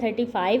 35।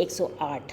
108।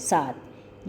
7।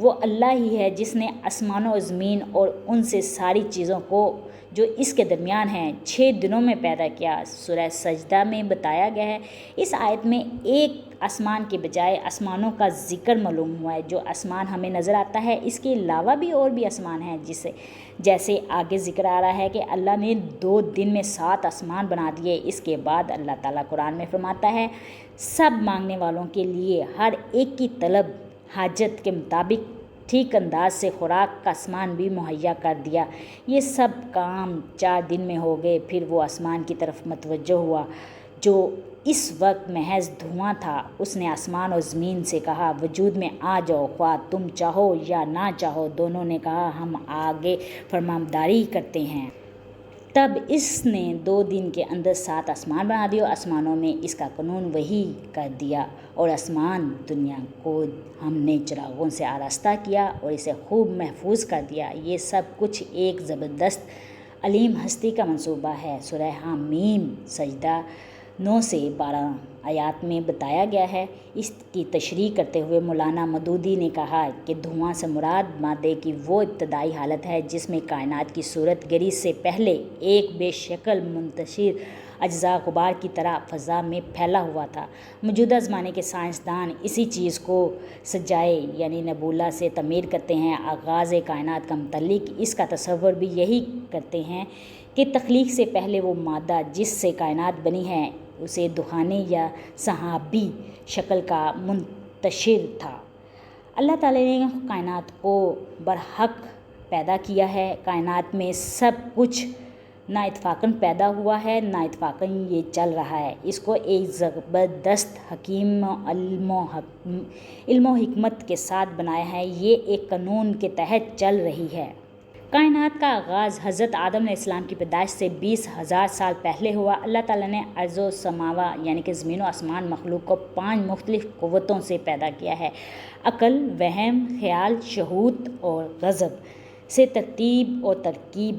وہ اللہ ہی ہے جس نے آسمان و زمین اور ان سے ساری چیزوں کو جو اس کے درمیان ہیں 6 دنوں میں پیدا کیا۔ سورہ سجدہ میں بتایا گیا ہے۔ اس آیت میں ایک آسمان کے بجائے آسمانوں کا ذکر معلوم ہوا ہے۔ جو آسمان ہمیں نظر آتا ہے اس کے علاوہ بھی اور بھی آسمان ہیں، جیسے آگے ذکر آ رہا ہے کہ اللہ نے 2 دن میں 7 آسمان بنا دیے۔ اس کے بعد اللہ تعالیٰ قرآن میں فرماتا ہے سب مانگنے والوں کے لیے ہر ایک کی طلب حاجت کے مطابق ٹھیک انداز سے خوراک کا آسمان بھی مہیا کر دیا۔ یہ سب کام 4 دن میں ہو گئے۔ پھر وہ آسمان کی طرف متوجہ ہوا جو اس وقت محض دھواں تھا۔ اس نے آسمان اور زمین سے کہا وجود میں آ جاؤ، خواہ تم چاہو یا نہ چاہو۔ دونوں نے کہا ہم آگے فرمانبرداری کرتے ہیں۔ تب اس نے 2 دن کے اندر 7 آسمان بنا دیے اور آسمانوں میں اس کا قانون وحی کر دیا، اور آسمان دنیا کو ہم نے چراغوں سے آراستہ کیا اور اسے خوب محفوظ کر دیا۔ یہ سب کچھ ایک زبردست علیم ہستی کا منصوبہ ہے۔ سورہ حامیم سجدہ 9 سے 12 آیات میں بتایا گیا ہے۔ اس کی تشریح کرتے ہوئے مولانا مودودی نے کہا کہ دھواں سے مراد مادے کی وہ ابتدائی حالت ہے جس میں کائنات کی صورت گری سے پہلے ایک بے شکل منتشر اجزاء غبار کی طرح فضا میں پھیلا ہوا تھا۔ موجودہ زمانے کے سائنسدان اسی چیز کو سجائے یعنی نبولا سے تعبیر کرتے ہیں۔ آغاز کائنات کا متعلق اس کا تصور بھی یہی کرتے ہیں کہ تخلیق سے پہلے وہ مادہ جس سے کائنات بنی ہے اسے دخانی یا سحابی شکل کا منتشر تھا۔ اللہ تعالیٰ نے کائنات کو برحق پیدا کیا ہے۔ کائنات میں سب کچھ نہ اتفاقاً پیدا ہوا ہے نہ اتفاقاً یہ چل رہا ہے۔ اس کو ایک زبردست حکیم علم و حکمت کے ساتھ بنایا ہے۔ یہ ایک قانون کے تحت چل رہی ہے۔ کائنات کا آغاز حضرت آدم علیہ السلام کی پیدائش سے 20,000 سال پہلے ہوا۔ اللہ تعالیٰ نے ارض و سماوا یعنی کہ زمین و آسمان مخلوق کو 5 مختلف قوتوں سے پیدا کیا ہے۔ عقل، وہم، خیال، شہود اور غضب سے ترتیب اور ترکیب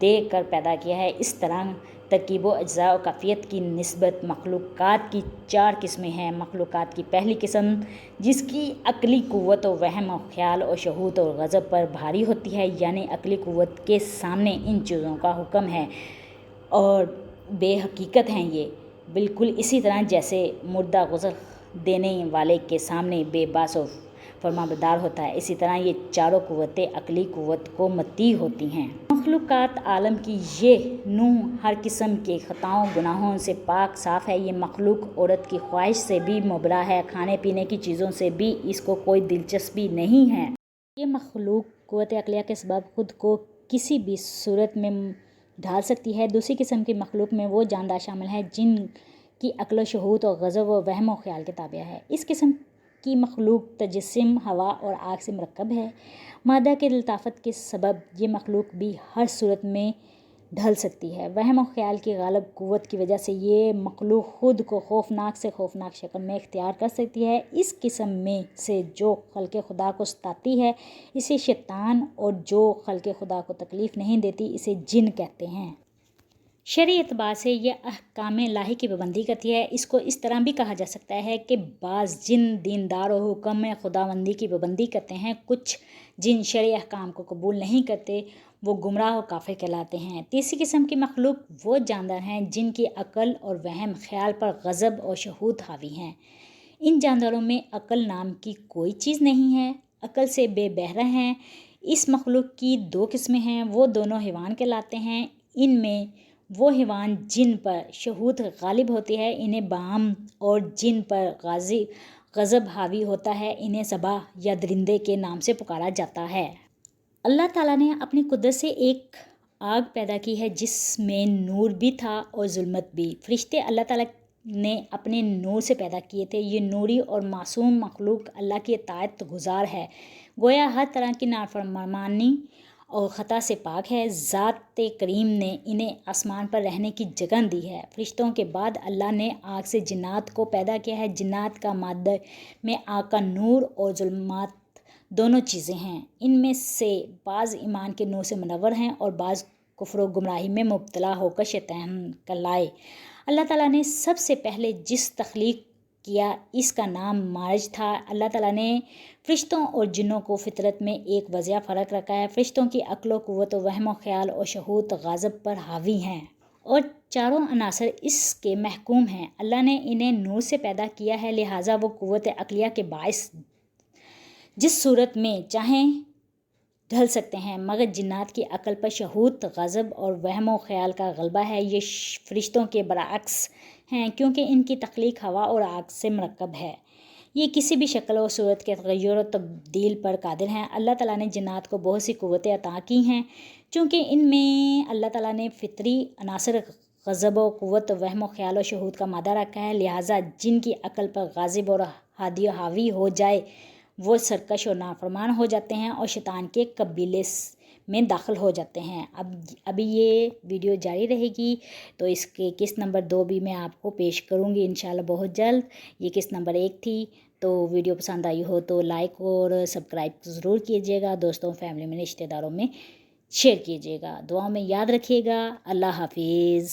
دے کر پیدا کیا ہے۔ اس طرح ترکیب و اجزاء و کیفیت کی نسبت مخلوقات کی 4 قسمیں ہیں۔ مخلوقات کی پہلی قسم جس کی عقلی قوت و وہم و خیال و شہود اور غضب پر بھاری ہوتی ہے، یعنی عقلی قوت کے سامنے ان چیزوں کا حکم ہے اور بے حقیقت ہیں یہ، بالکل اسی طرح جیسے مردہ غسل دینے والے کے سامنے بے باس و فرمانبردار ہوتا ہے، اسی طرح یہ چاروں قوتیں عقلی قوت کو مطیع ہوتی ہیں۔ مخلوقات عالم کی یہ نوع ہر قسم کے خطاؤں گناہوں سے پاک صاف ہے۔ یہ مخلوق عورت کی خواہش سے بھی مبرا ہے، کھانے پینے کی چیزوں سے بھی اس کو کوئی دلچسپی نہیں ہے۔ یہ مخلوق قوت عقلیہ کے سبب خود کو کسی بھی صورت میں ڈھال سکتی ہے۔ دوسری قسم کی مخلوق میں وہ جاندار شامل ہیں جن کی عقل و شہود اور غضب و وہم و خیال کے تابع ہے۔ اس قسم کی مخلوق تجسم، ہوا اور آگ سے مرکب ہے۔ مادہ کے لطافت کے سبب یہ مخلوق بھی ہر صورت میں ڈھل سکتی ہے۔ وہم و خیال کی غالب قوت کی وجہ سے یہ مخلوق خود کو خوفناک سے خوفناک شکل میں اختیار کر سکتی ہے۔ اس قسم میں سے جو خلق خدا کو ستاتی ہے اسے شیطان اور جو خلق خدا کو تکلیف نہیں دیتی اسے جن کہتے ہیں۔ شرعی اعتبار سے یہ احکام الہی کی پابندی کرتی ہے۔ اس کو اس طرح بھی کہا جا سکتا ہے کہ بعض جن دیندار و حکم خداوندی کی پابندی کرتے ہیں، کچھ جن شرعی احکام کو قبول نہیں کرتے، وہ گمراہ و کافر کہلاتے ہیں۔ تیسری قسم کی مخلوق وہ جاندار ہیں جن کی عقل اور وہم خیال پر غضب اور شہود حاوی ہیں۔ ان جانداروں میں عقل نام کی کوئی چیز نہیں ہے، عقل سے بے بہرہ ہیں۔ اس مخلوق کی 2 قسمیں ہیں، وہ دونوں حیوان کہلاتے ہیں۔ ان میں وہ حیوان جن پر شہود غالب ہوتی ہے انہیں بہم، اور جن پر غضب حاوی ہوتا ہے انہیں سبع یا درندے کے نام سے پکارا جاتا ہے۔ اللہ تعالیٰ نے اپنی قدرت سے ایک آگ پیدا کی ہے جس میں نور بھی تھا اور ظلمت بھی۔ فرشتے اللہ تعالیٰ نے اپنے نور سے پیدا کیے تھے۔ یہ نوری اور معصوم مخلوق اللہ کی اطاعت گزار ہے، گویا ہر طرح کی نافرمانی اور خطا سے پاک ہے۔ ذات کریم نے انہیں آسمان پر رہنے کی جگہ دی ہے۔ فرشتوں کے بعد اللہ نے آگ سے جنات کو پیدا کیا ہے۔ جنات کا مادہ میں آگ کا نور اور ظلمات دونوں چیزیں ہیں۔ ان میں سے بعض ایمان کے نور سے منور ہیں اور بعض کفر و گمراہی میں مبتلا ہو کر شیطان کہلائے۔ اللہ تعالیٰ نے سب سے پہلے جس تخلیق کیا اس کا نام مارج تھا۔ اللہ تعالیٰ نے فرشتوں اور جنوں کو فطرت میں ایک واضح فرق رکھا ہے۔ فرشتوں کی عقل و قوت و وہم و خیال اور شہود غضب پر حاوی ہیں اور چاروں عناصر اس کے محکوم ہیں۔ اللہ نے انہیں نور سے پیدا کیا ہے، لہٰذا وہ قوت عقلیہ کے باعث جس صورت میں چاہیں ڈھل سکتے ہیں، مگر جنات کی عقل پر شہود غضب اور وہم و خیال کا غلبہ ہے۔ یہ فرشتوں کے برعکس ہیں کیونکہ ان کی تخلیق ہوا اور آگ سے مرکب ہے۔ یہ کسی بھی شکل و صورت کے تغیر و تبدیل پر قادر ہیں۔ اللہ تعالیٰ نے جنات کو بہت سی قوتیں عطا کی ہیں، چونکہ ان میں اللہ تعالیٰ نے فطری عناصر غضب و قوت، وہم و خیال و شہود کا مادہ رکھا ہے، لہٰذا جن کی عقل پر غاضب اور ہادی و حاوی ہو جائے وہ سرکش اور نافرمان ہو جاتے ہیں اور شیطان کے قبیلے میں داخل ہو جاتے ہیں۔ ابھی یہ ویڈیو جاری رہے گی تو اس کے قسط نمبر 2 بھی میں آپ کو پیش کروں گی انشاءاللہ بہت جلد۔ یہ قسط نمبر 1 تھی، تو ویڈیو پسند آئی ہو تو لائک اور سبسکرائب ضرور کیجیے گا، دوستوں فیملی میں رشتہ داروں میں شیئر کیجیے گا، دعاؤں میں یاد رکھیے گا۔ اللہ حافظ۔